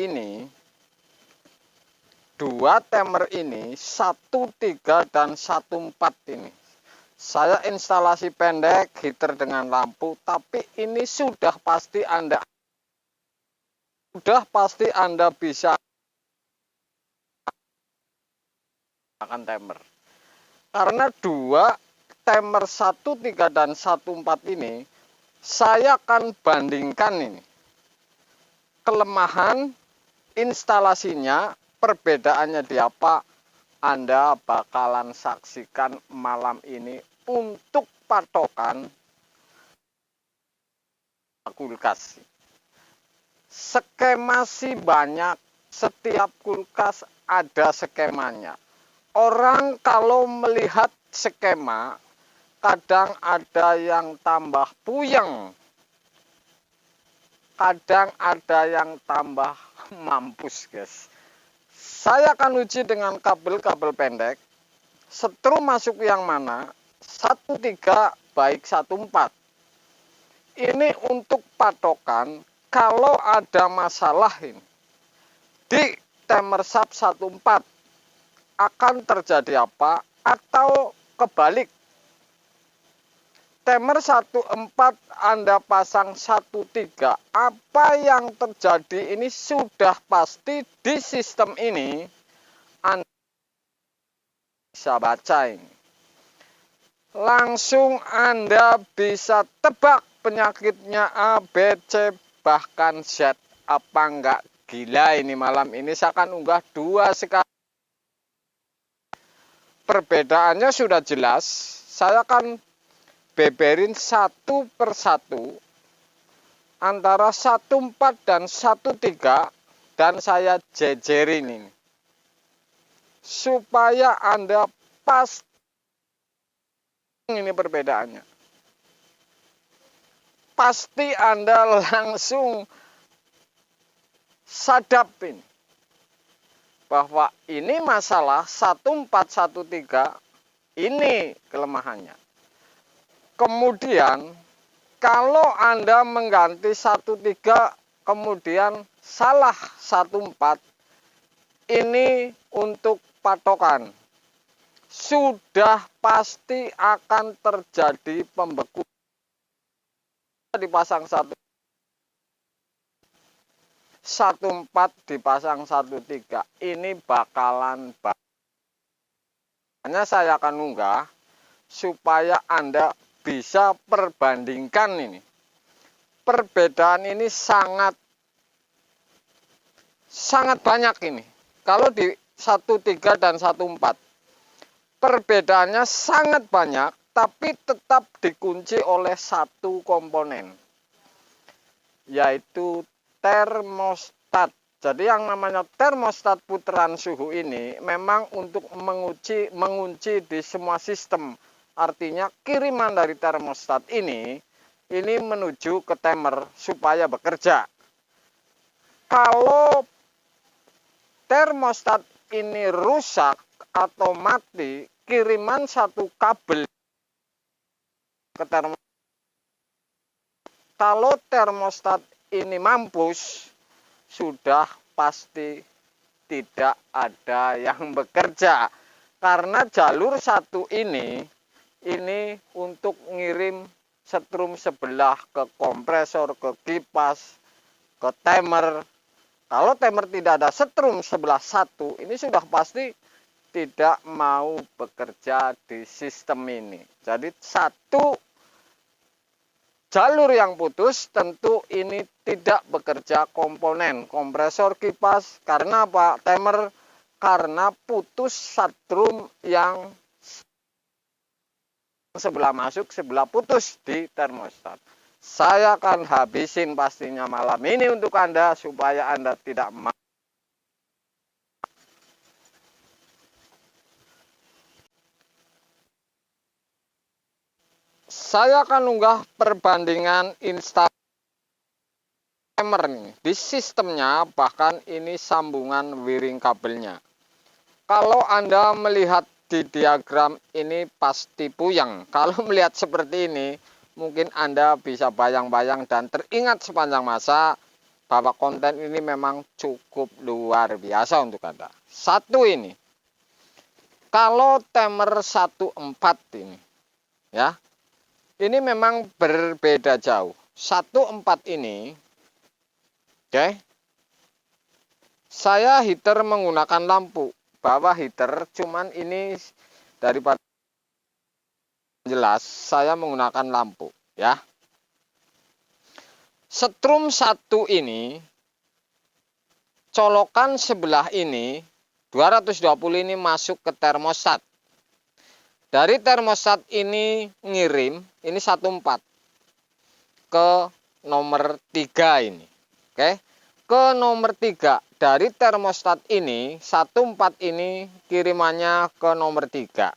ini, dua timer ini 1.3 dan 1.4 ini. Saya instalasi pendek heater dengan lampu, tapi ini sudah pasti Anda bisa akan timer. Karena dua timer 1.3 dan 1.4 ini saya akan bandingkan ini. Kelemahan instalasinya, perbedaannya di apa, Anda bakalan saksikan malam ini untuk patokan kulkas. Skema sih banyak, setiap kulkas ada skemanya. Orang kalau melihat skema, kadang ada yang tambah puyeng, kadang ada yang tambah mampus, guys. Saya akan uji dengan kabel-kabel pendek. Setrum masuk yang mana? 1.3 baik 1.4. Ini untuk patokan kalau ada masalah ini di timer sub 1.4 akan terjadi apa, atau kebalik. Timer 1.4 Anda pasang 1.3, apa yang terjadi ini sudah pasti di sistem ini Anda bisa baca ini. Langsung Anda bisa tebak penyakitnya A, B, C, bahkan Z. Apa enggak gila ini malam ini saya akan unggah dua sekali. Perbedaannya sudah jelas. Saya akan beberin satu persatu antara 1.4 dan 1.3 dan saya jejerin ini. Supaya Anda pas ini perbedaannya. Pasti Anda langsung sadapin bahwa ini masalah 1.4, 1.3, ini kelemahannya. Kemudian kalau Anda mengganti 1.3 kemudian salah 1.4, ini untuk patokan. Sudah pasti akan terjadi pembekuan. Dipasang 1.4 dipasang 1.3, ini bakalan hanya saya akan unggah supaya Anda bisa perbandingkan ini. Perbedaan ini sangat banyak ini. Kalau di 1.3 dan 1.4 perbedaannya sangat banyak, tapi tetap dikunci oleh satu komponen, yaitu termostat. Jadi yang namanya termostat putaran suhu ini memang untuk mengunci di semua sistem. Artinya kiriman dari termostat ini menuju ke timer supaya bekerja. Kalau termostat ini rusak atau mati, kiriman satu kabel ke termostat. Kalau termostat ini mampus, sudah pasti tidak ada yang bekerja. Karena jalur satu ini untuk ngirim setrum sebelah ke kompresor, ke kipas, ke timer. Kalau timer tidak ada setrum sebelah satu, ini sudah pasti tidak mau bekerja di sistem ini. Jadi satu jalur yang putus, tentu ini tidak bekerja komponen kompresor, kipas. Karena apa? Timer, karena putus setrum yang sebelah masuk, sebelah putus di termostat. Saya akan habisin pastinya malam ini untuk Anda supaya Anda tidak mau. Saya akan unggah perbandingan instalasi timer nih. Di sistemnya bahkan ini sambungan wiring kabelnya. Kalau Anda melihat di diagram ini pasti puyeng. Kalau melihat seperti ini, mungkin Anda bisa bayang-bayang dan teringat sepanjang masa bahwa konten ini memang cukup luar biasa untuk Anda. Satu ini, kalau timer 14 ini, ya, ini memang berbeda jauh. 14 ini, oke, saya heater menggunakan lampu. Bawah heater, cuman ini daripada jelas, saya menggunakan lampu, ya. Setrum 1 ini, colokan sebelah ini, 220 ini masuk ke termostat. Dari termostat ini ngirim, ini 14, ke nomor 3 ini. Oke, ke nomor 3. Dari termostat ini, 14 ini kirimannya ke nomor 3.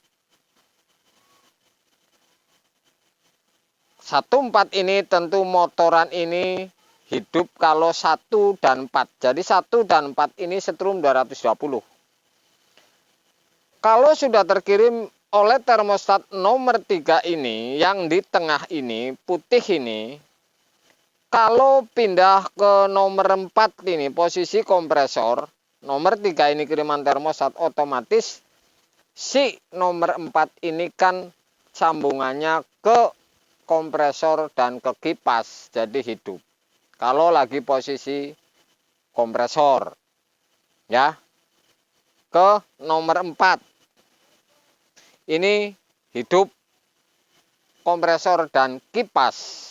14 ini tentu motoran ini hidup kalau 1 dan 4. Jadi 1 dan 4 ini setrum 220. Kalau sudah terkirim oleh termostat nomor 3 ini, yang di tengah ini, putih ini, kalau pindah ke nomor 4 ini, posisi kompresor, nomor 3 ini kiriman termostat, otomatis si nomor 4 ini kan sambungannya ke kompresor dan ke kipas, jadi hidup. Kalau lagi posisi kompresor, ya, ke nomor 4 ini hidup kompresor dan kipas.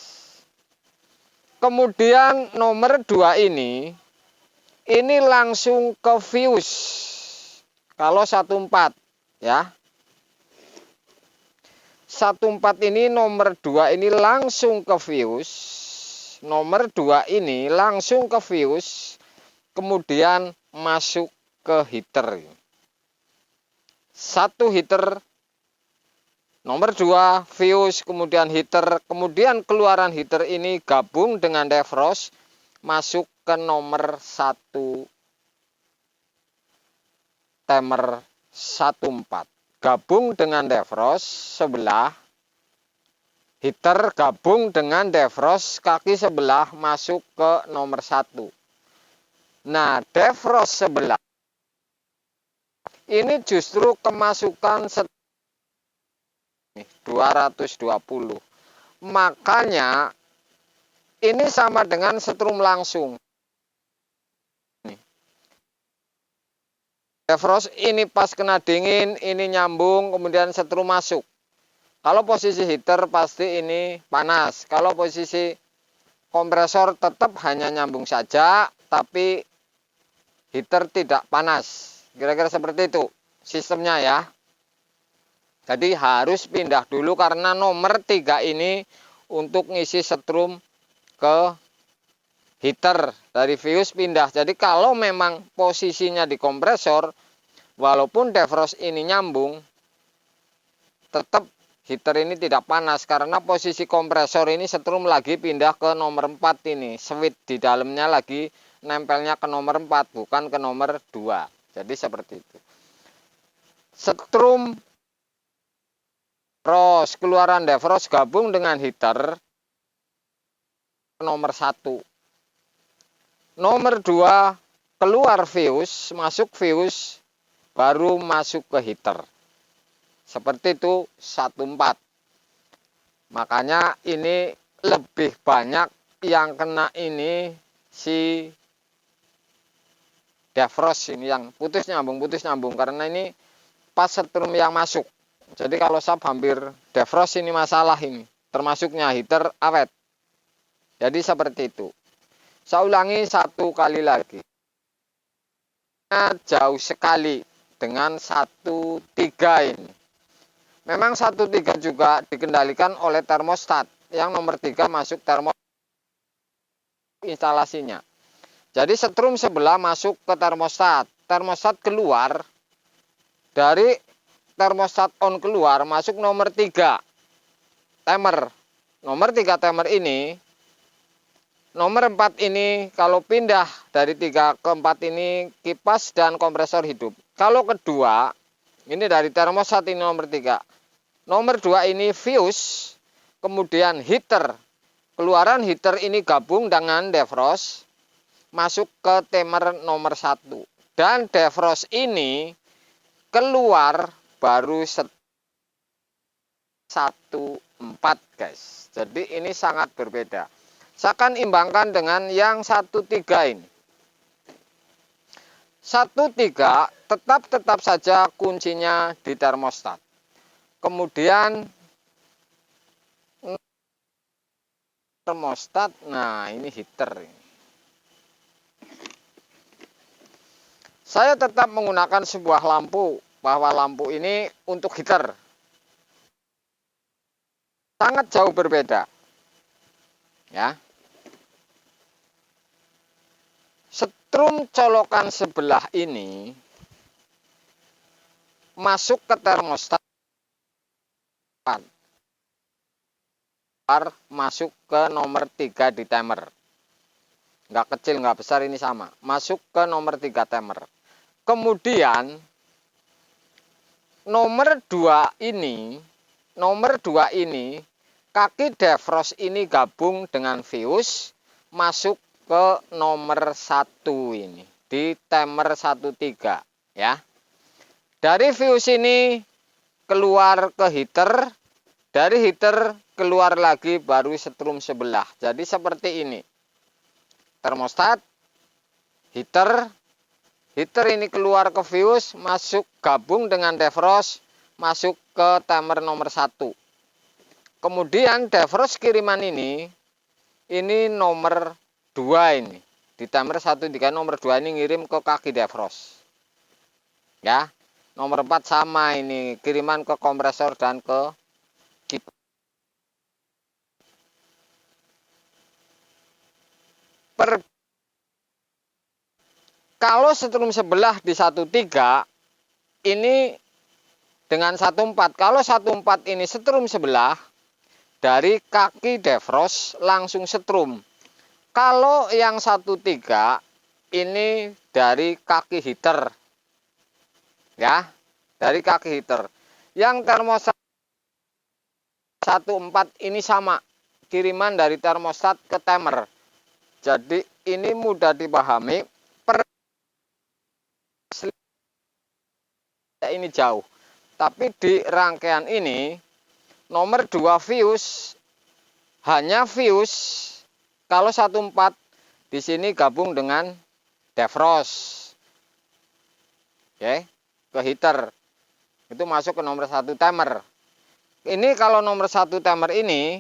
Kemudian nomor 2 ini langsung ke fuse. Kalau 14, ya. 14 ini nomor 2 ini langsung ke fuse. Nomor 2 ini langsung ke fuse. Kemudian masuk ke heater. 1 heater, nomor 2 fuse, kemudian heater. Kemudian keluaran heater ini gabung dengan defrost, masuk ke nomor 1 timer 14. Gabung dengan defrost sebelah, heater gabung dengan defrost kaki sebelah, masuk ke nomor 1. Nah, defrost sebelah ini justru kemasukan 220. Makanya ini sama dengan setrum langsung. Defrost ini pas kena dingin, ini nyambung, kemudian setrum masuk. Kalau posisi heater pasti ini panas. Kalau posisi kompresor tetap hanya nyambung saja, tapi heater tidak panas. Kira-kira seperti itu sistemnya, ya. Jadi harus pindah dulu karena nomor 3 ini untuk ngisi setrum ke heater, dari fuse pindah. Jadi kalau memang posisinya di kompresor, walaupun defrost ini nyambung, tetap heater ini tidak panas karena posisi kompresor ini setrum lagi pindah ke nomor 4 ini. Switch di dalamnya lagi nempelnya ke nomor 4, bukan ke nomor 2. Jadi seperti itu. Setrum defrost, keluaran defrost gabung dengan heater nomor 1. Nomor 2 keluar fuse, masuk fuse, baru masuk ke heater. Seperti itu 14. Makanya ini lebih banyak yang kena ini si defrost ini, yang putus nyambung karena ini pas setrum yang masuk. Jadi kalau sub hampir defrost ini masalah ini, termasuknya heater awet. Jadi seperti itu. Saya ulangi 1 kali lagi. Jauh sekali dengan 1.3 ini. Memang 1.3 juga dikendalikan oleh termostat. Yang nomor 3 masuk termostat instalasinya. Jadi setrum sebelah masuk ke termostat. Termostat keluar, dari termostat on keluar, masuk nomor 3 timer. Nomor 3 timer ini, nomor 4 ini kalau pindah dari 3 ke 4 ini kipas dan kompresor hidup. Kalau kedua, ini dari termostat ini nomor 3. Nomor 2 ini fuse, kemudian heater. Keluaran heater ini gabung dengan defrost. masuk ke timer nomor 1. Dan defrost ini keluar baru 1,4 guys. Jadi ini sangat berbeda. Saya akan imbangkan dengan yang 1,3 ini. 1,3 tetap saja kuncinya di termostat. Kemudian termostat, nah ini heater. Saya tetap menggunakan sebuah lampu, bahwa lampu ini untuk heater. Sangat jauh berbeda. Ya. Setrum colokan sebelah ini masuk ke termostat, masuk ke nomor 3 di timer. Nggak kecil, nggak besar, ini sama. Masuk ke nomor 3 timer. Kemudian nomor 2 ini kaki defrost ini gabung dengan fuse masuk ke nomor 1 ini di timer 1,3 ya. Dari fuse ini keluar ke heater, dari heater keluar lagi baru setrum sebelah. Jadi seperti ini. Termostat, heater ini keluar ke fuse, masuk gabung dengan defrost, masuk ke timer nomor 1. Kemudian defrost kiriman ini nomor 2 ini. Di timer 1,3 nomor 2 ini ngirim ke kaki defrost. Ya. Nomor 4 sama ini, kiriman ke kompresor dan ke kipas. Kalau setrum sebelah di 1,3 ini dengan 1,4. Kalau 1,4 ini setrum sebelah, dari kaki defrost langsung setrum. Kalau yang 1,3 ini dari kaki heater. Ya, dari kaki heater. Yang termostat 1,4 ini sama, kiriman dari termostat ke timer. Jadi ini mudah dipahami. Ini jauh. Tapi di rangkaian ini nomor 2 fuse, hanya fuse. Kalau 1,4 di sini gabung dengan defrost. Oke, ke heater. Itu masuk ke nomor 1 timer. Ini kalau nomor 1 timer ini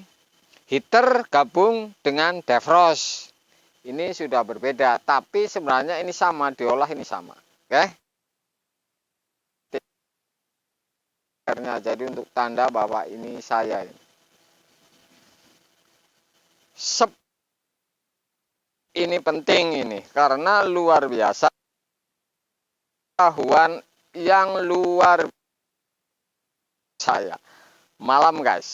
heater gabung dengan defrost. Ini sudah berbeda, tapi sebenarnya ini sama, diolah ini sama. Oke. Jadi untuk tanda bahwa ini saya ini penting ini karena luar biasa, pengetahuan yang luar biasa. Malam guys.